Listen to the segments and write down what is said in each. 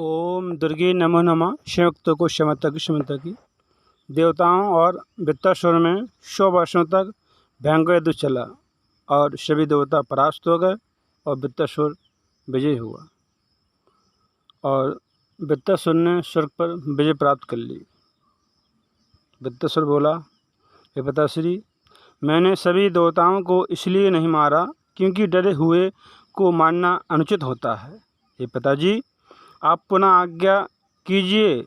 ओम दुर्गे नमो नमः। संयुक्त को क्षमता की देवताओं और वृत्तासुर में 100 वर्षों तक भयंकर युद्ध चला और सभी देवता परास्त हो गए और वृत्तासुर विजय हुआ और वृत्तासुर ने स्वर्ग पर विजय प्राप्त कर ली। वृत्तासुर बोला, हे पिताश्री, मैंने सभी देवताओं को इसलिए नहीं मारा क्योंकि डरे हुए को मारना अनुचित होता है। हे पिताजी, आप पुनः आज्ञा कीजिए,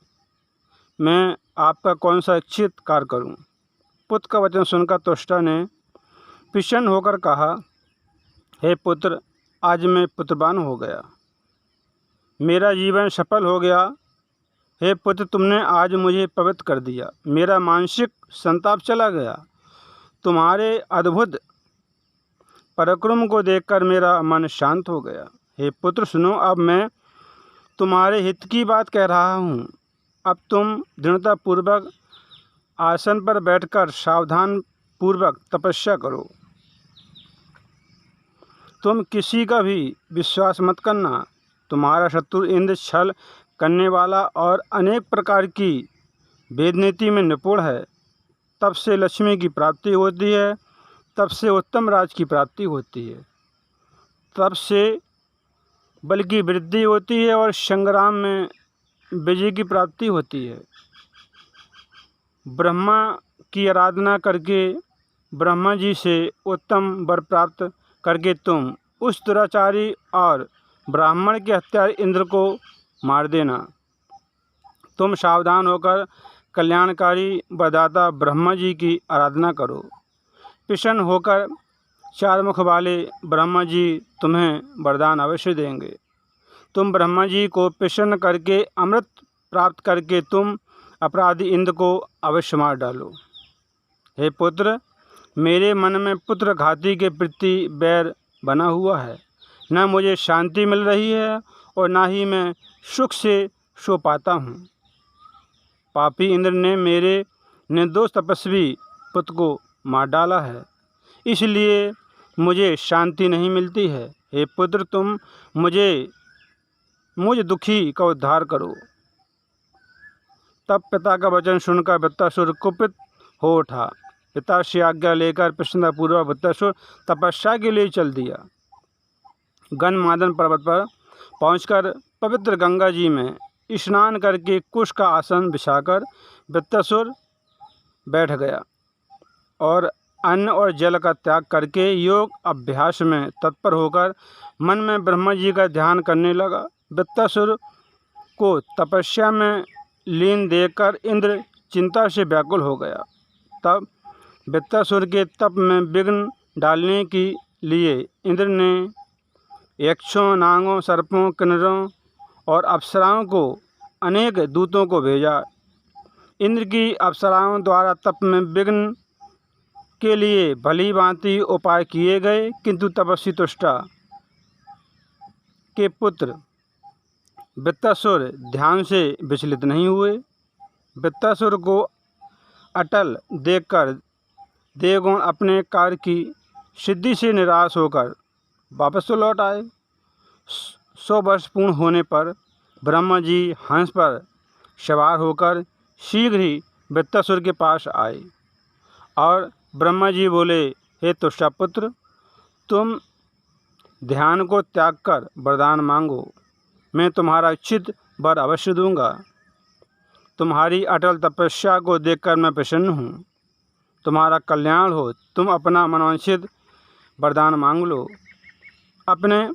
मैं आपका कौन सा इच्छित कार्य करूं। पुत्र का वचन सुनकर त्वष्टा ने प्रसन्न होकर कहा, हे पुत्र, आज मैं पुत्रवान हो गया, मेरा जीवन सफल हो गया। हे पुत्र, तुमने आज मुझे पवित्र कर दिया, मेरा मानसिक संताप चला गया। तुम्हारे अद्भुत पराक्रम को देखकर मेरा मन शांत हो गया। हे पुत्र सुनो, अब मैं तुम्हारे हित की बात कह रहा हूँ। अब तुम दृढ़तापूर्वक आसन पर बैठकर सावधान पूर्वक तपस्या करो। तुम किसी का भी विश्वास मत करना। तुम्हारा शत्रु इंद्र छल करने वाला और अनेक प्रकार की वेदनीति में निपुण है। तब से लक्ष्मी की प्राप्ति होती है, तब से उत्तम राज की प्राप्ति होती है, तब से बल की वृद्धि होती है और संग्राम में विजय की प्राप्ति होती है। ब्रह्मा की आराधना करके, ब्रह्मा जी से उत्तम वर प्राप्त करके तुम उस दुराचारी और ब्राह्मण के हत्यारे इंद्र को मार देना। तुम सावधान होकर कल्याणकारी वरदाता ब्रह्मा जी की आराधना करो। प्रसन्न होकर चार मुख वाले ब्रह्मा जी तुम्हें वरदान अवश्य देंगे। तुम ब्रह्मा जी को प्रसन्न करके अमृत प्राप्त करके तुम अपराधी इंद्र को अवश्य मार डालो। हे पुत्र, मेरे मन में पुत्र घाती के प्रति बैर बना हुआ है। न मुझे शांति मिल रही है और न ही मैं सुख से सो पाता हूँ। पापी इंद्र ने मेरे निर्दोष तपस्वी पुत्र को मार डाला है, इसलिए मुझे शांति नहीं मिलती है। हे पुत्र, तुम मुझ दुखी का उद्धार करो। तब पिता का वचन सुनकर वृत्तासुर कुपित हो उठा। पिता से आज्ञा लेकर प्रसन्नतापूर्वक वृत्तासुर तपस्या के लिए चल दिया। गन्धमादन पर्वत पर पहुंचकर पवित्र गंगा जी में स्नान करके कुश का आसन बिछाकर वृत्तासुर बैठ गया और अन्न और जल का त्याग करके योग अभ्यास में तत्पर होकर मन में ब्रह्मा जी का ध्यान करने लगा। वृत्तासुर को तपस्या में लीन देखकर इंद्र चिंता से व्याकुल हो गया। तब वृत्तासुर के तप में विघ्न डालने के लिए इंद्र ने यक्षों, नागों, सर्पों, किन्नरों और अप्सराओं को अनेक दूतों को भेजा। इंद्र की अप्सराओं द्वारा तप में विघ्न के लिए भली भांति उपाय किए गए, किंतु तपस्वी त्वष्टा के पुत्र वृत्तासुर ध्यान से विचलित नहीं हुए। वृत्तासुर को अटल देखकर देवगण अपने कार्य की सिद्धि से निराश होकर वापस तो लौट आए। 100 वर्ष पूर्ण होने पर ब्रह्मा जी हंस पर सवार होकर शीघ्र ही वृत्तासुर के पास आए और ब्रह्मा जी बोले, हे त्वष्टा पुत्र, तुम ध्यान को त्याग कर वरदान मांगो, मैं तुम्हारा इच्छित वर अवश्य दूंगा। तुम्हारी अटल तपस्या को देखकर मैं प्रसन्न हूँ। तुम्हारा कल्याण हो, तुम अपना मनोवांछित वरदान मांग लो। अपने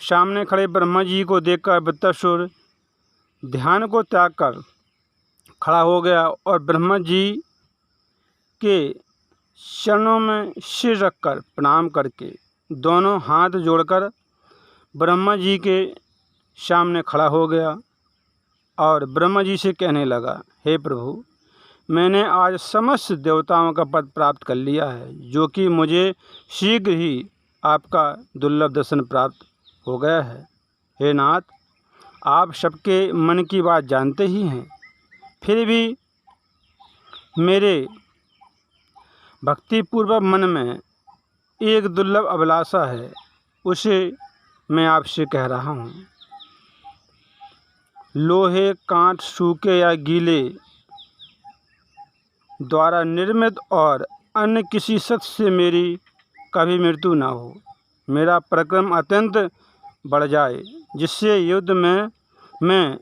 सामने खड़े ब्रह्मा जी को देखकर वृत्तासुर ध्यान को त्याग कर खड़ा हो गया और ब्रह्मा जी के चरणों में सिर रखकर प्रणाम करके दोनों हाथ जोड़कर ब्रह्मा जी के सामने खड़ा हो गया और ब्रह्मा जी से कहने लगा, हे प्रभु, मैंने आज समस्त देवताओं का पद प्राप्त कर लिया है, जो कि मुझे शीघ्र ही आपका दुर्लभ दर्शन प्राप्त हो गया है। हे नाथ, आप सबके मन की बात जानते ही हैं, फिर भी मेरे भक्तिपूर्वक मन में एक दुर्लभ अभिलाषा है, उसे मैं आपसे कह रहा हूँ। लोहे, कांट, सूखे या गीले द्वारा निर्मित और अन्य किसी शस्त्र से मेरी कभी मृत्यु न हो। मेरा पराक्रम अत्यंत बढ़ जाए, जिससे युद्ध में मैं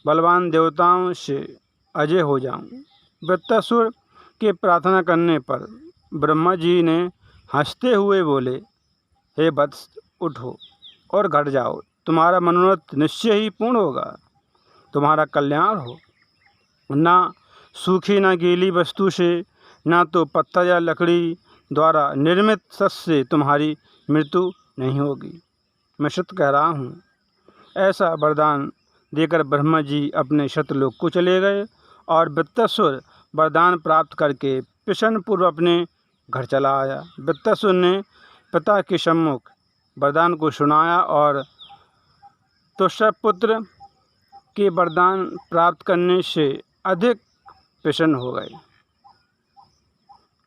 बलवान देवताओं से अजय हो जाऊं। वृत्तासुर के प्रार्थना करने पर ब्रह्मा जी ने हंसते हुए बोले, हे वत्स, उठो और घट जाओ। तुम्हारा मनोरथ निश्चय ही पूर्ण होगा। तुम्हारा कल्याण हो। ना सूखी ना गीली वस्तु से, ना तो पत्थर या लकड़ी द्वारा निर्मित शस्त्र से तुम्हारी मृत्यु नहीं होगी। मैं सत्य कह रहा हूँ। ऐसा वरदान देकर ब्रह्मा जी अपने शत्रुलोक को चले गए और वृत्तासुर वरदान प्राप्त करके प्रसन्नपूर्व अपने घर चला आया। वृत्तासुर ने पिता के सम्मुख वरदान को सुनाया और तुष्यपुत्र के वरदान प्राप्त करने से अधिक प्रसन्न हो गए।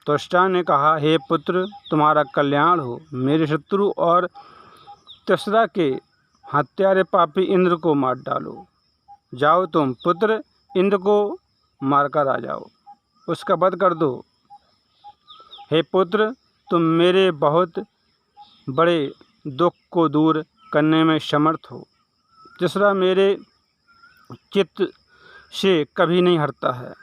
त्वष्टा ने कहा, हे पुत्र, तुम्हारा कल्याण हो। मेरे शत्रु और तीसरा के हत्यारे पापी इंद्र को मार डालो। जाओ तुम पुत्र, इंद्र को मारकर आ जाओ, उसका वध कर दो। हे पुत्र, तुम मेरे बहुत बड़े दुख को दूर करने में समर्थ हो। तीसरा मेरे चित्त से कभी नहीं हटता है।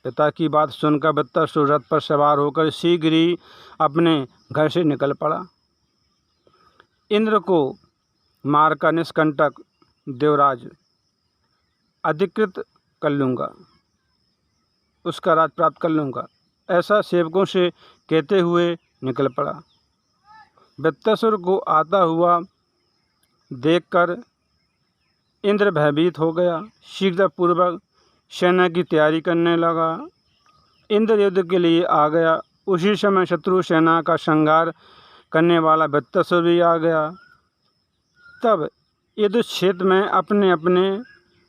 पिता की बात सुनकर वृत्तासुर रथ पर सवार होकर शीघ्र ही अपने घर से निकल पड़ा। इंद्र को मारकर निष्कंटक देवराज अधिकृत कर लूँगा, उसका राज प्राप्त कर लूँगा, ऐसा सेवकों से कहते हुए निकल पड़ा। वृत्तासुर को आता हुआ देखकर इंद्र भयभीत हो गया। शीघ्रपूर्वक सेना की तैयारी करने लगा। इंद्र युद्ध के लिए आ गया। उसी समय शत्रु सेना का संहार करने वाला वृत्तासुर भी आ गया। तब युद्ध क्षेत्र में अपने अपने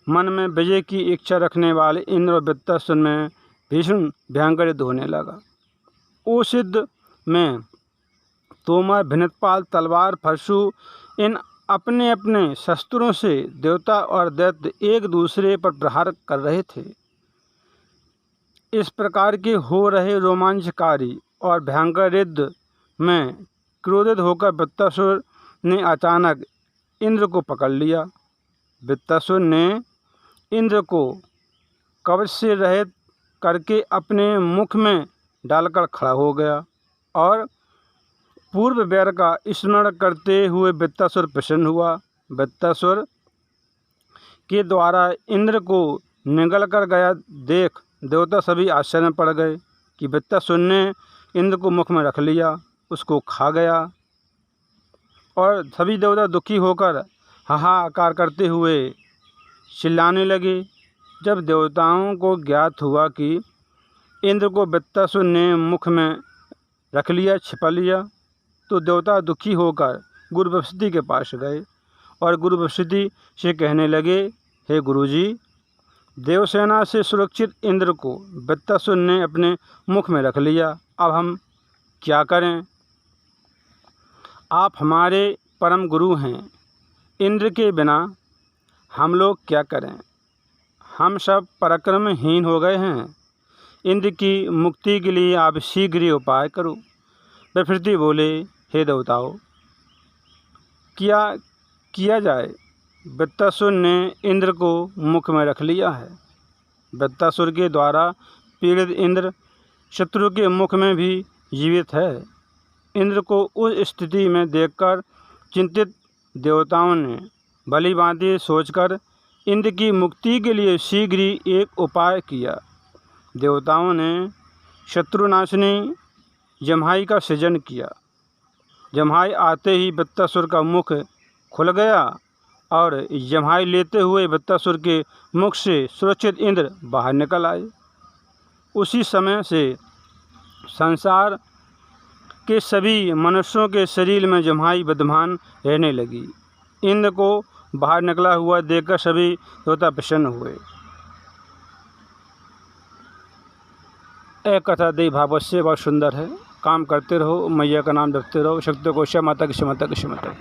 मन में विजय की इच्छा रखने वाले इंद्र और वृत्तासुर में भीषण भयंकर युद्ध होने लगा। उस युद्ध में तोमर, भिन्नपाल, तलवार, परशु इन अपने अपने शस्त्रों से देवता और दैत्य एक दूसरे पर प्रहार कर रहे थे। इस प्रकार के हो रहे रोमांचकारी और भयंकर युद्ध में क्रोधित होकर वृत्तासुर ने अचानक इंद्र को पकड़ लिया। वृत्तासुर ने इंद्र को कवच से रहित करके अपने मुख में डालकर खड़ा हो गया और पूर्व वैर का स्मरण करते हुए वृत्तासुर प्रसन्न हुआ। वृत्तासुर के द्वारा इंद्र को निगल कर गया देख देवता सभी आश्चर्य में पड़ गए कि वृत्तासुर ने इंद्र को मुख में रख लिया, उसको खा गया। और सभी देवता दुखी होकर हाहाकार करते हुए चिल्लाने लगे। जब देवताओं को ज्ञात हुआ कि इंद्र को वृत्तासुर ने मुख में रख लिया, छिपा लिया, तो देवता दुखी होकर गुरु बृहस्पति के पास गए और गुरु बृहस्पति से कहने लगे, हे गुरुजी, देवसेना से सुरक्षित इंद्र को वृत्तासुर ने अपने मुख में रख लिया, अब हम क्या करें? आप हमारे परम गुरु हैं, इंद्र के बिना हम लोग क्या करें? हम सब पराक्रमहीन हो गए हैं। इंद्र की मुक्ति के लिए आप शीघ्र ही उपाय करो। बृहस्पति बोले, हे देवताओं, क्या किया जाए? वृत्तासुर ने इंद्र को मुख में रख लिया है। वृत्तासुर के द्वारा पीड़ित इंद्र शत्रु के मुख में भी जीवित है। इंद्र को उस स्थिति में देखकर चिंतित देवताओं ने भली भांति सोचकर इंद्र की मुक्ति के लिए शीघ्र ही एक उपाय किया। देवताओं ने शत्रुनाशिनी जम्हाई का सृजन किया। जम्हाई आते ही वृत्तासुर का मुख खुल गया और जम्हाई लेते हुए वृत्तासुर के मुख से सुरक्षित इंद्र बाहर निकल आए। उसी समय से संसार के सभी मनुष्यों के शरीर में जम्हाई विद्यमान रहने लगी। इंद्र को बाहर निकला हुआ देखकर सभी देवता प्रसन्न हुए। एक कथा देवी भागवत से बहुत सुंदर है। काम करते रहो, मैया का नाम रखते रहो। शक्ति को माता की माता की माता।